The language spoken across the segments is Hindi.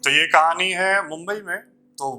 तो ये कहानी है मुंबई में। तो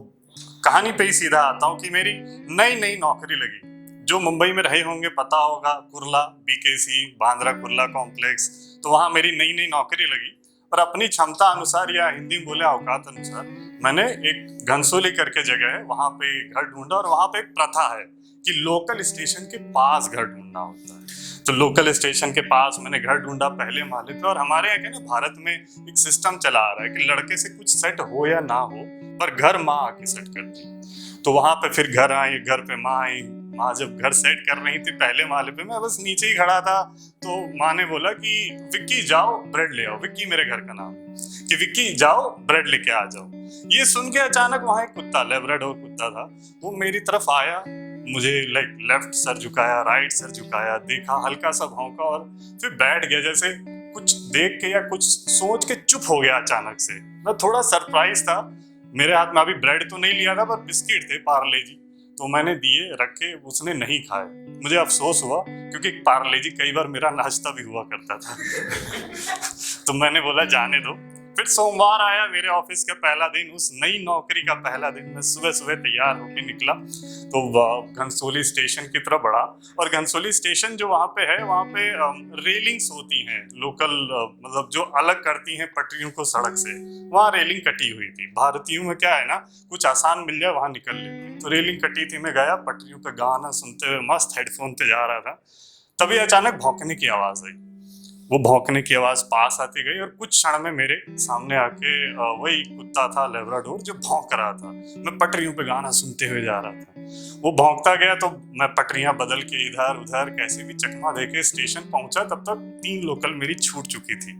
कहानी पे ही सीधा आता हूँ कि मेरी नई नई नौकरी लगी। जो मुंबई में रहे होंगे पता होगा, कुर्ला, बीकेसी, बांद्रा कुर्ला कॉम्प्लेक्स। तो वहाँ मेरी नई नई नौकरी लगी और अपनी क्षमता अनुसार या हिंदी में बोले औकात अनुसार मैंने एक घनसोली करके जगह है वहाँ पे घर ढूंढा। और वहाँ पे एक प्रथा है कि लोकल स्टेशन के पास घर ढूंढना होता है। तो लोकल स्टेशन के पास मैंने घर ढूंढा पहले माले पे। और हमारे यहाँ के ना भारत में एक सिस्टम चला आ रहा है कि लड़के से कुछ सेट हो या ना हो पर घर माँ आके सेट करती है। तो वहां पे फिर घर आई, घर पे माँ आई। माँ जब घर सेट कर रही थी पहले माले पे, मैं बस नीचे ही खड़ा था। तो माँ ने बोला कि विक्की जाओ ब्रेड ले आओ। विक्की मेरे घर का नाम है कि विक्की जाओ ब्रेड लेके आ जाओ। ये सुन के अचानक वहां एक कुत्ता, लेब्राडोर कुत्ता था, वो मेरी तरफ आया। मुझे लाइक लेफ्ट सर झुकाया, राइट सर झुकाया, देखा, हल्का सा भौंका और फिर बैठ गया। जैसे कुछ देख के या कुछ सोच के चुप हो गया अचानक से। मैं थोड़ा सरप्राइज था। मेरे हाथ में अभी ब्रेड तो नहीं लिया था पर बिस्किट थे पार्ले जी। तो मैंने दिए, रखे, उसने नहीं खाए। मुझे अफसोस हुआ क्योंकि पार्ले जी कई बार मेरा नाश्ता भी हुआ करता था। तो मैंने बोला जाने दो। फिर सोमवार आया, मेरे ऑफिस का पहला दिन, उस नई नौकरी का पहला दिन। मैं सुबह सुबह तैयार होकर निकला तो घनसोली स्टेशन की तरफ बढ़ा। और घनसोली स्टेशन जो वहाँ पे है, वहाँ पे रेलिंग्स होती हैं लोकल, मतलब जो अलग करती हैं पटरियों को सड़क से। वहाँ रेलिंग कटी हुई थी। भारतीयों में क्या है ना, कुछ आसान मिल जाए वहाँ निकल लेते। तो रेलिंग कटी थी, मैं गया पटरियों पे गाना सुनते हुए मस्त हेडफोन पे जा रहा था। तभी अचानक भौंकने की आवाज आई। वो भौंकने की आवाज पास आती गई और कुछ क्षण में मेरे सामने आके वही कुत्ता था, लेब्राडोर, जो भौंक रहा था। मैं पटरियों पे गाना सुनते हुए जा रहा था। वो भौंकता गया तो मैं पटरियां बदल के इधर उधर कैसे भी चकमा देके स्टेशन पहुंचा। तब तक 3 लोकल मेरी छूट चुकी थी।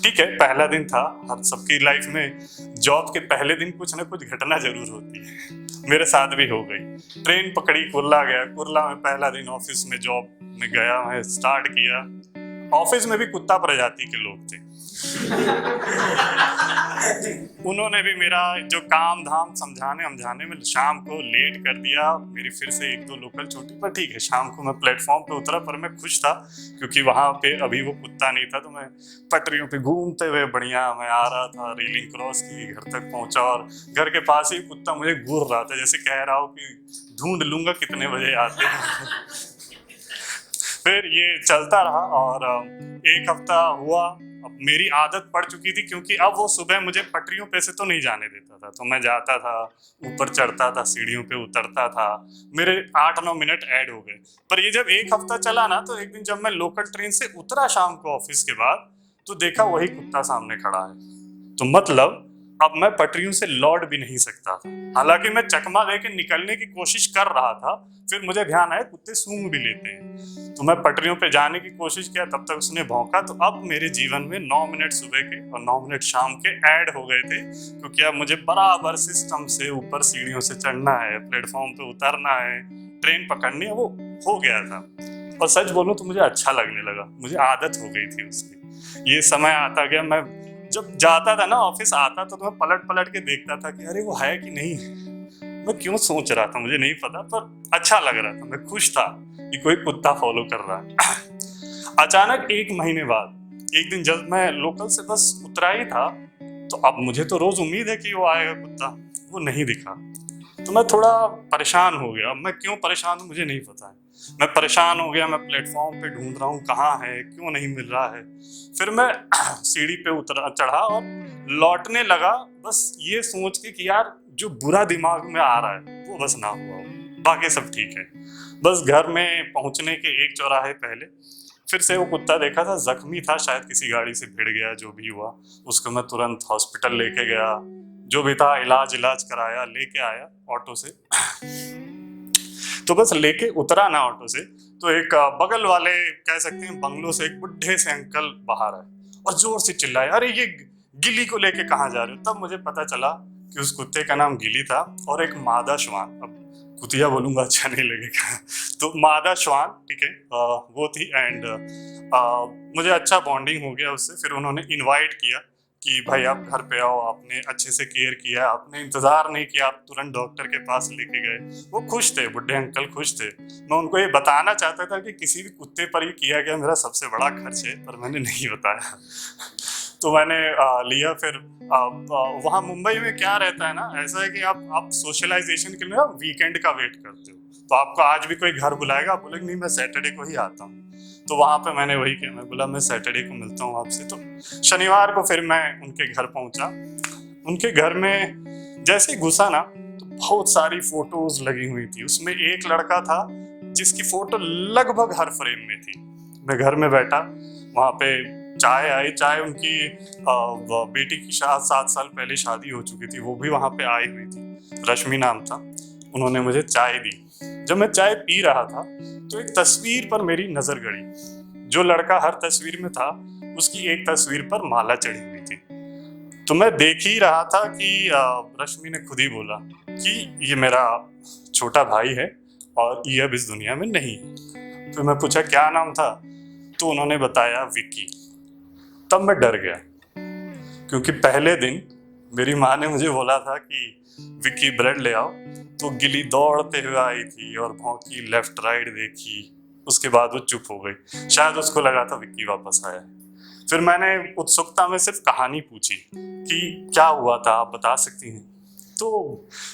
ठीक है, पहला दिन था। हर सबकी लाइफ में जॉब के पहले दिन कुछ ना कुछ घटना जरूर होती है। मेरे साथ भी हो गई। ट्रेन पकड़ी, कुर्ला गया। कुर्ला में पहला दिन ऑफिस में जॉब में गया, मैं स्टार्ट किया। ऑफिस में भी कुत्ता प्रजाति के लोग थे। उन्होंने भी मेरा जो काम धाम समझाने समझाने में शाम को लेट कर दिया। मेरी फिर से 1-2 लोकल छूटी, पर ठीक है, शाम को मैं प्लेटफॉर्म पे उतरा। पर मैं खुश था क्योंकि वहां पे अभी वो कुत्ता नहीं था। तो मैं पटरियों पे घूमते हुए बढ़िया मैं आ रहा था, रेलिंग क्रॉस की, घर तक पहुंचा। और घर के पास ही कुत्ता मुझे घूर रहा था, जैसे कह रहा हो कि ढूंढ लूंगा कितने बजे आते हैं। फिर ये चलता रहा और 1 हफ्ता हुआ। अब मेरी आदत पड़ चुकी थी क्योंकि अब वो सुबह मुझे पटरियों पे से तो नहीं जाने देता था। तो मैं जाता था, ऊपर चढ़ता था, सीढ़ियों पे उतरता था। मेरे 8-9 मिनट ऐड हो गए। पर ये जब 1 हफ्ता चला ना, तो एक दिन जब मैं लोकल ट्रेन से उतरा शाम को ऑफिस के बाद, तो देखा वही कुत्ता सामने खड़ा है। तो मतलब अब मैं पटरियों से लौट भी नहीं सकता था। हालांकि मैं चकमा देके निकलने की कोशिश कर रहा था। फिर मुझे ध्यान आया कुत्ते सूंघ भी लेते हैं। तो मैं पटरियों पे जाने की कोशिश किया, तब तक उसने भौंका। तो अब मेरे जीवन में 9 मिनट सुबह के और 9 मिनट शाम के ऐड हो गए थे, क्योंकि अब मुझे बराबर सिस्टम से ऊपर सीढ़ियों से चढ़ना है, प्लेटफॉर्म पे उतरना है, ट्रेन पकड़नी है। वो हो गया था। और सच बोलूं तो मुझे अच्छा लगने लगा, मुझे आदत हो गई थी उसकी। ये समय आता गया, मैं जब जाता था ना ऑफिस, आता तो मैं पलट पलट के देखता था कि अरे वो है कि नहीं। मैं क्यों सोच रहा था मुझे नहीं पता, पर अच्छा लग रहा था, मैं खुश था कि कोई कुत्ता फॉलो कर रहा है। अचानक 1 महीने बाद एक दिन जब मैं लोकल से बस उतरा ही था, तो अब मुझे तो रोज उम्मीद है कि वो आएगा कुत्ता, वो नहीं दिखा। तो मैं थोड़ा परेशान हो गया। मैं क्यों परेशान हूँ मुझे नहीं पता है। मैं परेशान हो गया, मैं प्लेटफॉर्म पे ढूंढ रहा हूँ कहाँ है, क्यों नहीं मिल रहा है। फिर मैं सीढ़ी पे उतरा, चढ़ा और लौटने लगा, बस ये सोच के कि यार जो बुरा दिमाग में आ रहा है वो बस ना हुआ हो, बाकी सब ठीक है। बस घर में पहुंचने के 1 चौराहे पहले फिर से वो कुत्ता देखा था, जख्मी था, शायद किसी गाड़ी से भिड़ गया, जो भी हुआ। उसको मैं तुरंत हॉस्पिटल लेके गया, जो भी था इलाज कराया, लेके आया ऑटो से। तो बस लेके उतरा ना ऑटो से, तो एक बगल वाले कह सकते हैं बंगलों से एक बुढ़े से अंकल बाहर आए और जोर से चिल्लाए, अरे ये गिली को लेके कहाँ जा रहे हो। तब मुझे पता चला कि उस कुत्ते का नाम गिली था और एक मादा श्वान, अब कुतिया बोलूंगा अच्छा नहीं लगेगा, तो मादा श्वान, ठीक है, वो थी। एंड मुझे अच्छा बॉन्डिंग हो गया उससे। फिर उन्होंने इनवाइट किया कि भाई आप घर पे आओ, आपने अच्छे से केयर किया, आपने इंतजार नहीं किया, आप तुरंत डॉक्टर के पास लेके गए। वो खुश थे, बुढ़े अंकल खुश थे। मैं उनको ये बताना चाहता था कि किसी भी कुत्ते पर ये किया गया मेरा सबसे बड़ा खर्च है, पर मैंने नहीं बताया। तो मैंने लिया। फिर वहाँ मुंबई में क्या रहता है ना, ऐसा है कि आप सोशलाइजेशन के लिए ना वीकेंड का वेट करते हो। तो आपको आज भी कोई घर बुलाएगा, आप बोलेंगे नहीं मैं सैटरडे को ही आता हूँ। तो वहाँ पे मैंने वही किया, मैं बोला मैं सैटरडे को मिलता हूँ आपसे। तो शनिवार को फिर मैं उनके घर पहुंचा। उनके घर में जैसे ही घुसा ना, तो बहुत सारी फोटोज लगी हुई थी। उसमें एक लड़का था जिसकी फोटो लगभग हर फ्रेम में थी। मैं घर में बैठा, वहाँ पे चाय आई। चाय उनकी बेटी की 7 साल पहले शादी हो चुकी थी, वो भी वहाँ पे आई हुई थी, रश्मि नाम था। उन्होंने मुझे चाय दी। जब मैं चाय पी रहा था तो एक तस्वीर पर मेरी नजर गड़ी। जो लड़का हर तस्वीर में था, उसकी एक तस्वीर पर माला चढ़ी हुई थी। तो मैं देख ही रहा था कि रश्मि ने खुद ही बोला कि ये मेरा छोटा भाई है और ये अब इस दुनिया में नहीं है। तो मैं पूछा क्या नाम था, तो उन्होंने बताया विक्की। तब मैं डर गया, क्योंकि पहले दिन मेरी माँ ने मुझे बोला था कि विक्की ब्रेड ले आओ। तो गिली दौड़ते हुए आई थी और भौंकी, लेफ्ट राइट देखी। उसके बाद वो चुप हो गई, शायद उसको लगा था विक्की वापस आया। फिर मैंने उत्सुकता में सिर्फ कहानी पूछी कि क्या हुआ था, आप बता सकती हैं। तो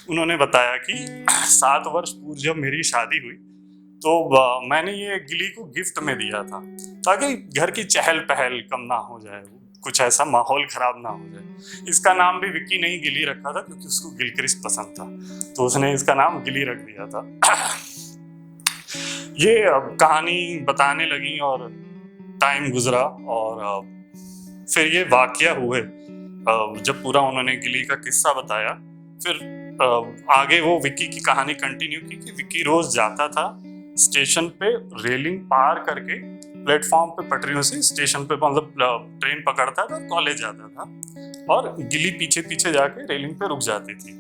उन्होंने बताया कि 7 वर्ष पूर्व जब मेरी शादी हुई तो मैंने ये गिली को गिफ्ट में दिया था, ताकि घर की चहल पहल कम ना हो जाए, कुछ ऐसा माहौल खराब ना हो जाए। इसका नाम भी विक्की नहीं गिली रखा था, क्योंकि उसको गिलक्रिस्ट पसंद था, तो उसने इसका नाम गिली रख दिया था। ये कहानी बताने लगी और टाइम गुजरा और फिर ये वाकया हुए। जब पूरा उन्होंने गिली का किस्सा बताया, फिर आगे वो विक्की की कहानी कंटिन्यू की कि विक्की रोज जाता था स्टेशन पे, रेलिंग पार करके प्लेटफॉर्म पे पटरियों से स्टेशन पे, मतलब ट्रेन पकड़ता था, कॉलेज जाता था, और गिली पीछे पीछे जाके रेलिंग पे रुक जाती थी।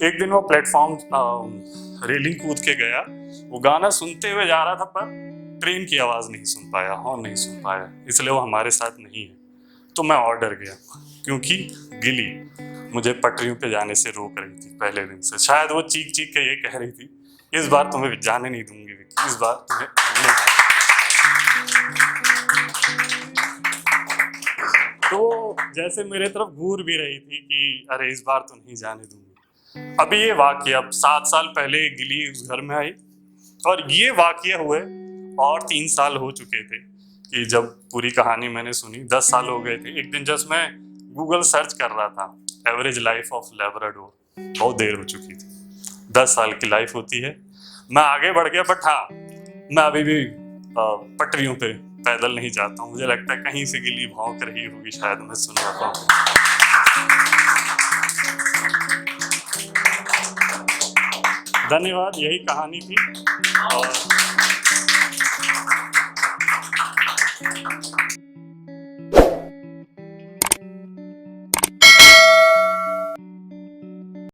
एक दिन वो प्लेटफॉर्म रेलिंग कूद के गया। वो गाना सुनते हुए जा रहा था, पर ट्रेन की आवाज नहीं सुन पाया, हॉर्न नहीं सुन पाया, इसलिए वो हमारे साथ नहीं है। तो मैं और डर गया, क्योंकि गिली मुझे पटरियों पे जाने से रोक रही थी पहले दिन से। शायद वो चीख चीख के ये कह रही थी, इस बार तुम्हें जाने नहीं दूंगी विक्की, इस बार तुम्हें नहीं। तो जैसे मेरे तरफ घूर भी रही थी कि अरे इस बार तो नहीं जाने दूंगी। अभी ये वाकया, अब 7 साल पहले गिली उस घर में आई, और ये वाकया हुए और 3 साल हो चुके थे कि जब पूरी कहानी मैंने सुनी। 10 साल हो गए थे। एक दिन जस्ट मैं गूगल सर्च कर रहा था, एवरेज लाइफ ऑफ लेब्राडोर, बहुत देर हो चुकी थी। 10 साल की लाइफ होती है। मैं आगे बढ़ गया, बट हाँ, मैं अभी भी पटरियों पे पैदल नहीं जाता हूँ। मुझे लगता है कहीं से गिली भौंक रही होगी, शायद मैं सुन रहा हूँ। धन्यवाद, यही कहानी थी। और